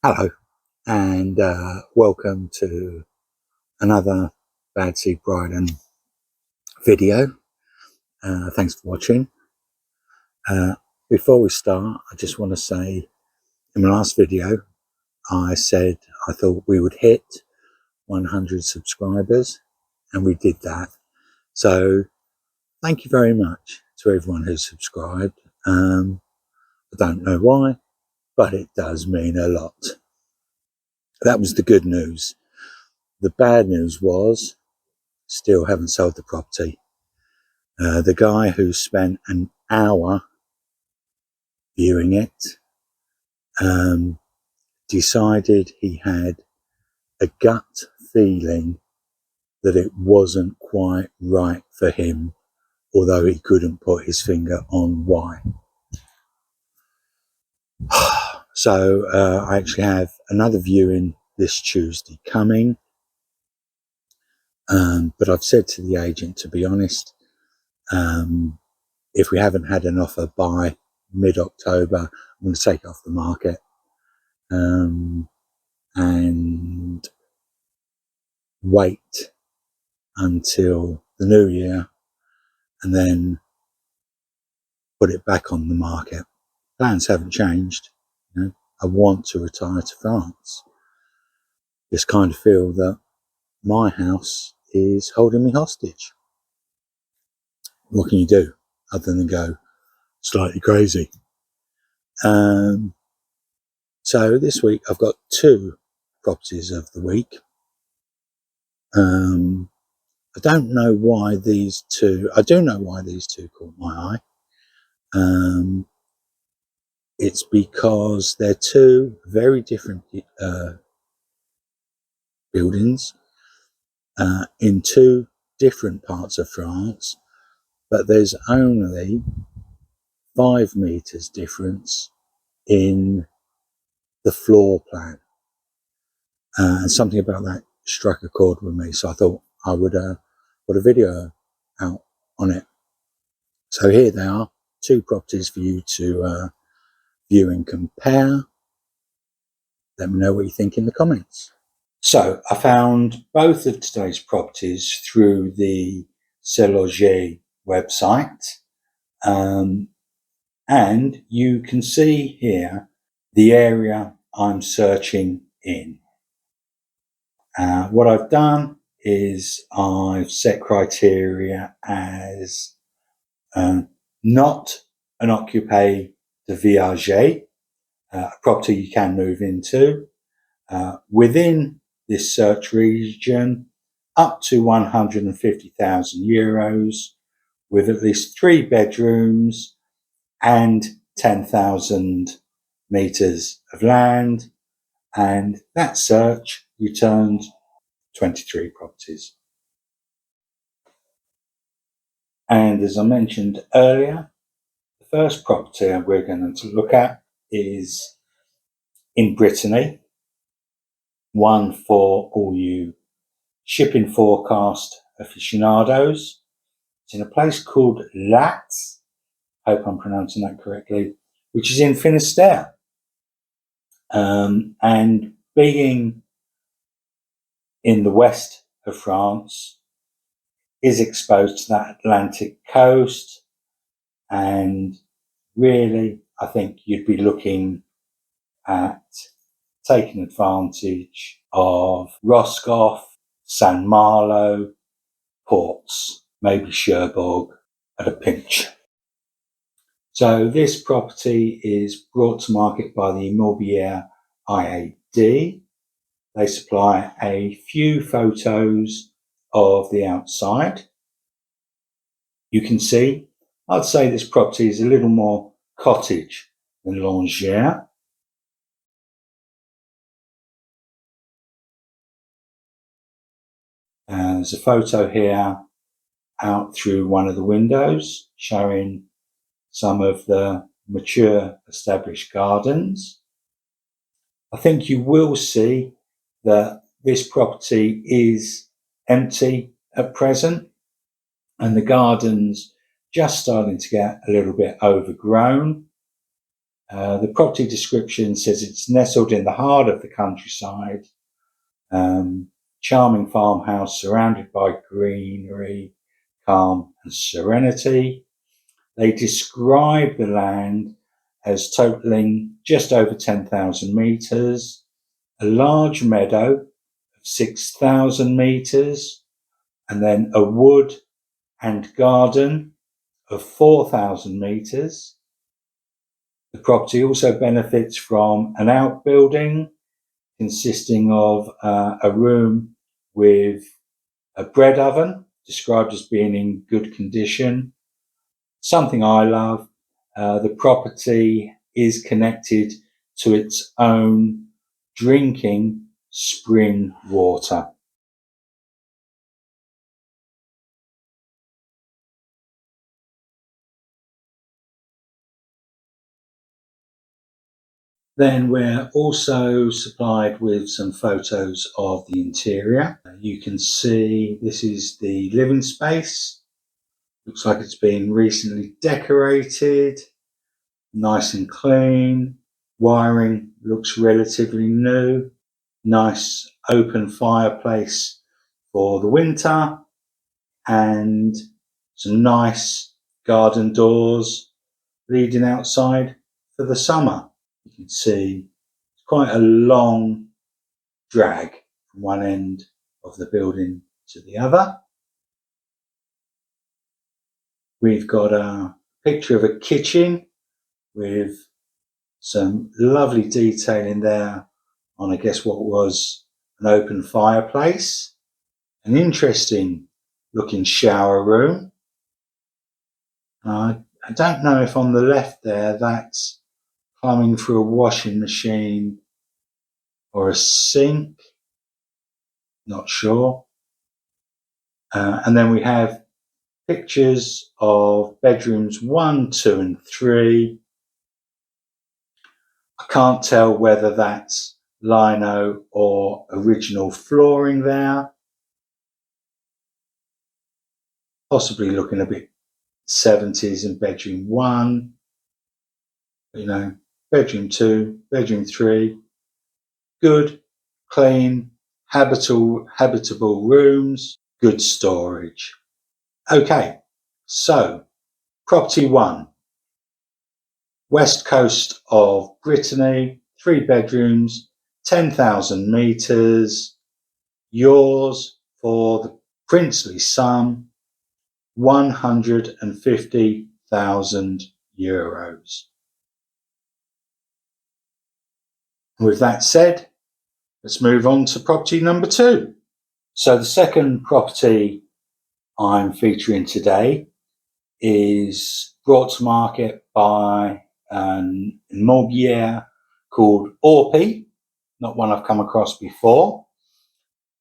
Hello, and welcome to another Bad Seed Brighton video. Thanks for watching. Before we start, I just want to say, in my last video, I said I thought we would hit 100 subscribers, and we did that. So thank you very much to everyone who subscribed. I don't know why, but it does mean a lot. That was the good news. The bad news was, still haven't sold the property. The guy who spent an hour viewing it decided he had a gut feeling that it wasn't quite right for him, although he couldn't put his finger on why. So I actually have another viewing this Tuesday coming, but I've said to the agent, to be honest, if we haven't had an offer by mid-October, I'm going to take it off the market and wait until the new year and then put it back on the market. Plans haven't changed. I want to retire to France. Just kind of feel that my house is holding me hostage. What can you do other than go slightly crazy? So this week I've got two properties of the week. I don't know why these two, I do know why these two caught my eye. It's because they're two very different buildings in two different parts of France, but there's only 5 meters difference in the floor plan. And something about that struck a chord with me, so I thought I would put a video out on it. So here they are, two properties for you to view and compare. Let me know what you think in the comments. So I found both of today's properties through the Seloger website, and you can see here the area I'm searching in. What I've done is I've set criteria as not an occupé de viager, a property you can move into, within this search region, up to 150,000 euros, with at least 3 bedrooms and 10,000 meters of land, and that search returned 23 properties. And as I mentioned earlier, the first property we're going to look at is in Brittany, one for all you shipping forecast aficionados. It's in a place called Latz, hope I'm pronouncing that correctly, which is in Finisterre. And being in the west of France, is exposed to that Atlantic coast, and really I think you'd be looking at taking advantage of Roscoff, Saint Malo, ports, maybe Cherbourg at a pinch. So this property is brought to market by the Immobilier IAD. They supply a few photos of the outside. You can see, I'd say this property is a little more cottage than longère. There's a photo here out through one of the windows showing some of the mature established gardens. I think you will see that this property is empty at present, and the gardens just starting to get a little bit overgrown. The property description says it's nestled in the heart of the countryside. Charming farmhouse surrounded by greenery, calm and serenity. They describe the land as totaling just over 10,000 metres, a large meadow of 6,000 metres, and then a wood and garden of 4,000 metres. The property also benefits from an outbuilding consisting of a room with a bread oven, described as being in good condition. Something I love, the property is connected to its own drinking spring water. Then we're also supplied with some photos of the interior. You can see this is the living space. Looks like it's been recently decorated, nice and clean. Wiring looks relatively new. Nice open fireplace for the winter and some nice garden doors leading outside for the summer. You can see it's quite a long drag from one end of the building to the other. We've got a picture of a kitchen with some lovely detailing there on, I guess, what was an open fireplace. An interesting looking shower room. I don't know if on the left there that's plumbing for a washing machine or a sink. Not sure. And then we have pictures of bedrooms 1, 2 and 3. I can't tell whether that's lino or original flooring there. Possibly looking a bit 70s in bedroom 1. You know, bedroom 2, bedroom 3. Good, clean, habitable rooms, good storage. Okay, so property 1, west coast of Brittany, 3 bedrooms, 10,000 metres, yours for the princely sum, €150,000. With that said, let's move on to property number 2. So the second property I'm featuring today is brought to market by an immobilier called Orpi, not one I've come across before.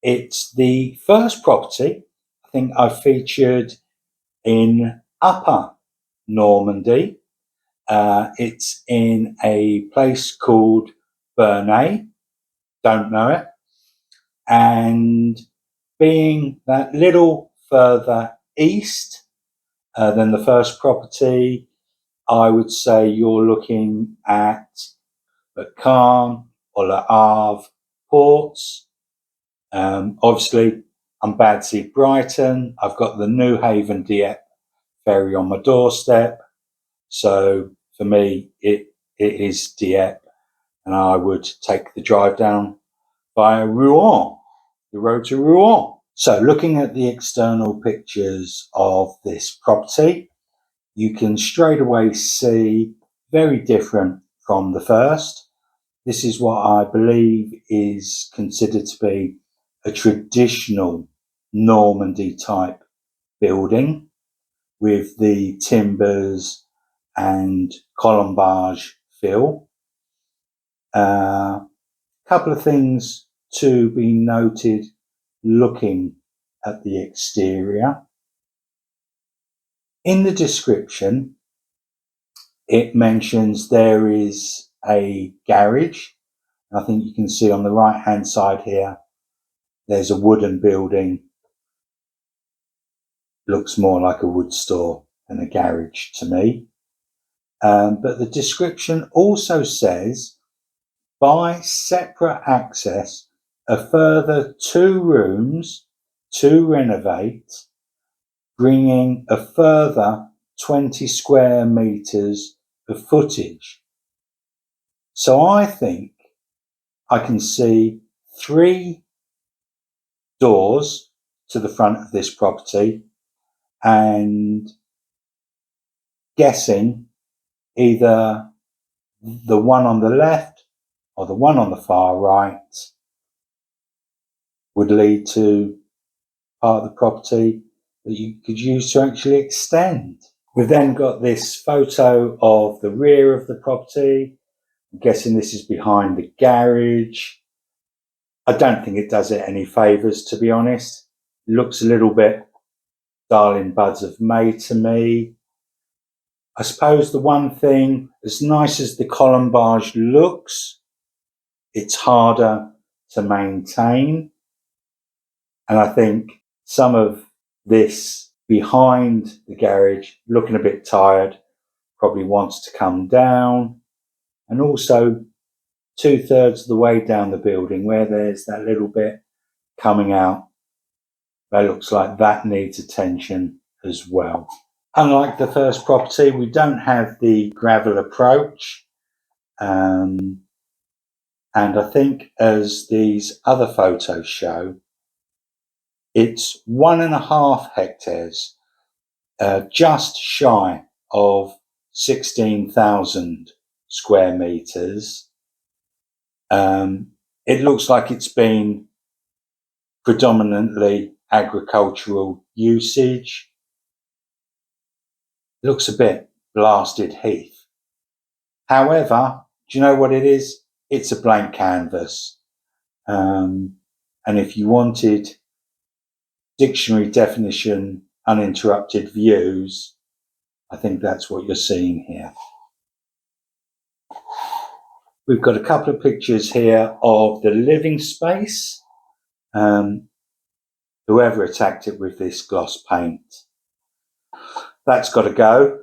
It's the first property I think I've featured in Upper Normandy. It's in a place called Bretagne, don't know it, and being that little further east than the first property, I would say you're looking at Bretagne or Le Havre ports. Obviously, I'm bad to see Brighton. I've got the New Haven Dieppe ferry on my doorstep. So for me, it is Dieppe, and I would take the drive down via Rouen, the road to Rouen. So looking at the external pictures of this property, you can straight away see very different from the first. This is what I believe is considered to be a traditional Normandy type building with the timbers and colombage fill. Couple of things to be noted looking at the exterior. In the description, it mentions there is a garage. I think you can see on the right hand side here, there's a wooden building. Looks more like a wood store than a garage to me. But the description also says, by separate access, a further 2 rooms to renovate, bringing a further 20 square metres of footage. So I think I can see 3 doors to the front of this property, and guessing either the one on the left or the one on the far right would lead to part of the property that you could use to actually extend. We've then got this photo of the rear of the property. I'm guessing this is behind the garage. I don't think it does it any favours, to be honest. It looks a little bit Darling Buds of May to me. I suppose the one thing, as nice as the colombage looks, it's harder to maintain. And I think some of this behind the garage, looking a bit tired, probably wants to come down. And also 2/3 of the way down the building, where there's that little bit coming out, that looks like that needs attention as well. Unlike the first property, we don't have the gravel approach. And I think, as these other photos show, it's 1.5 hectares, just shy of 16,000 square metres. It looks like it's been predominantly agricultural usage. It looks a bit blasted heath. However, do you know what it is? It's a blank canvas. And if you wanted dictionary definition, uninterrupted views, I think that's what you're seeing here. We've got a couple of pictures here of the living space. Whoever attacked it with this gloss paint, that's got to go.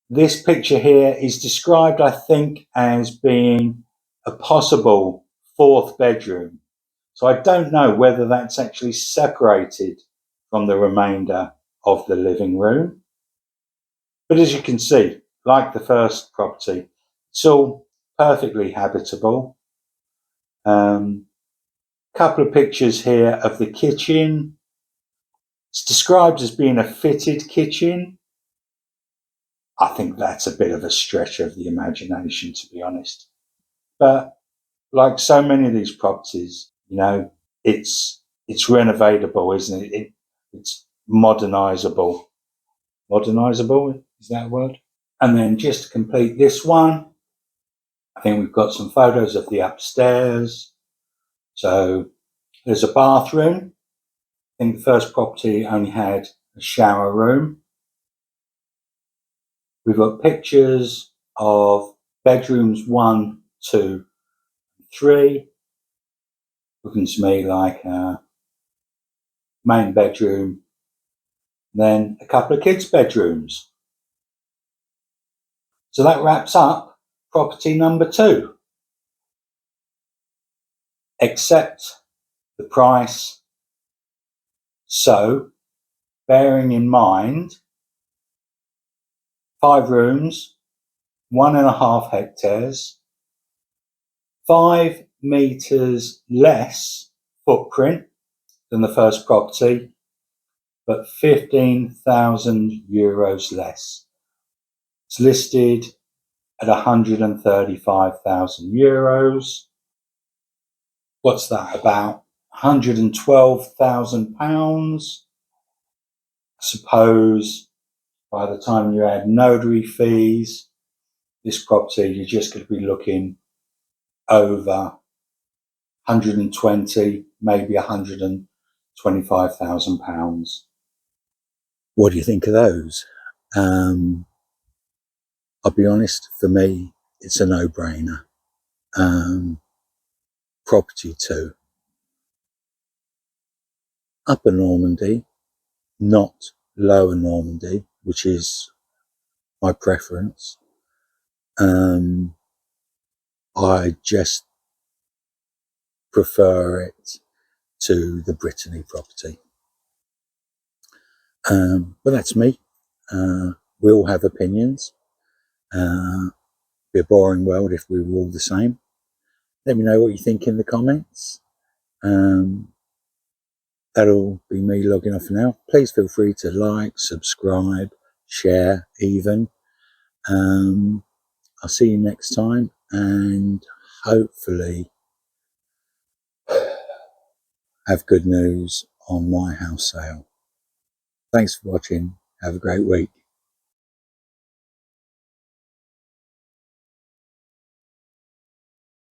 This picture here is described, I think, as being a possible 4th bedroom. So I don't know whether that's actually separated from the remainder of the living room. But as you can see, like the first property, it's all perfectly habitable. Couple of pictures here of the kitchen. It's described as being a fitted kitchen. I think that's a bit of a stretch of the imagination, to be honest. But like so many of these properties, you know, it's renovatable, isn't it? It's modernizable. Modernizable, is that a word? And then just to complete this one, I think we've got some photos of the upstairs. So there's a bathroom. I think the first property only had a shower room. We've got pictures of bedrooms 1, 2, 3. Looking to me like a main bedroom, then a couple of kids' bedrooms. So that wraps up property number 2. Except the price. So, bearing in mind, 5 rooms, 1.5 hectares, 5 metres less footprint than the first property, but 15,000 euros less. It's listed at 135,000 euros. What's that, about 112,000 pounds? I suppose by the time you add notary fees, this property, you're just going to be looking over 120, maybe 125,000 pounds. What do you think of those? I'll be honest, for me, it's a no-brainer. Property 2. Upper Normandy, not Lower Normandy, which is my preference. I just prefer it to the Brittany property. But that's me. We all have opinions. Be a boring world if we were all the same. Let me know what you think in the comments. That'll be me logging off now. Please feel free to like, subscribe, share even. I'll see you next time, and hopefully have good news on my house sale. Thanks for watching. Have a great week.